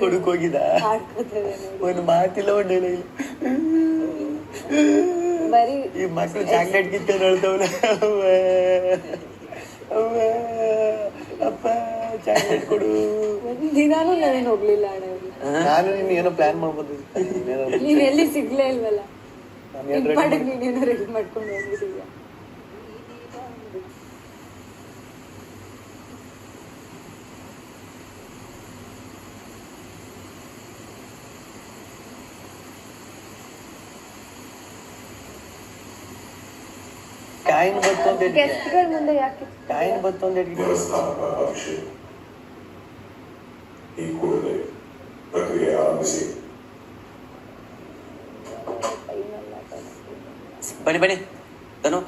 ಕೊಡುಕ್ ಹೋಗಿದ ಒಂದು ಮಾತಿಲ್ಲ ಒಂದು ಬರೀ ಈ ಮಕ್ಕಳು ಚಾಕ್ಲೇಟ್ ಕಿತ್ತ ನೋಡ್ತವಲ್ಲ ಅಪ್ಪ ಚಾಕ್ಲೇಟ್ ಕೊಡು. ದಿನಾನು ನಾನೇನು ಹೋಗ್ಲಿಲ್ಲ ಅಣ್ಣ. ನಾನು ನಿನ್ನ ಏನೋ ಪ್ಲಾನ್ ಮಾಡ್ಬೋದು. ನೀನ್ ಎಲ್ಲಿ ಸಿಗ್ಲೇ ಇಲ್ವಲ್ಲ. ನೀನೇನೋ ರೆಡಿ ಮಾಡ್ಕೊಂಡು ಹೋಗ್ಬಿಟ್ಟಿದ್ಯ. ಕಾಯಿನ್ ಬತ್ತು ಅಂತ ಗೆಸ್ಟ್ಗಳ ಮುಂದೆ ಯಾಕೆ ಕಾಯಿನ್ ಬತ್ತು ಅಂತ ಈ ಕೂಡಲೇ ಪ್ರಕ್ರಿಯೆ ಆರಂಭಿಸಿ. ಬನ್ನಿ ಬನ್ನಿ ಧನು.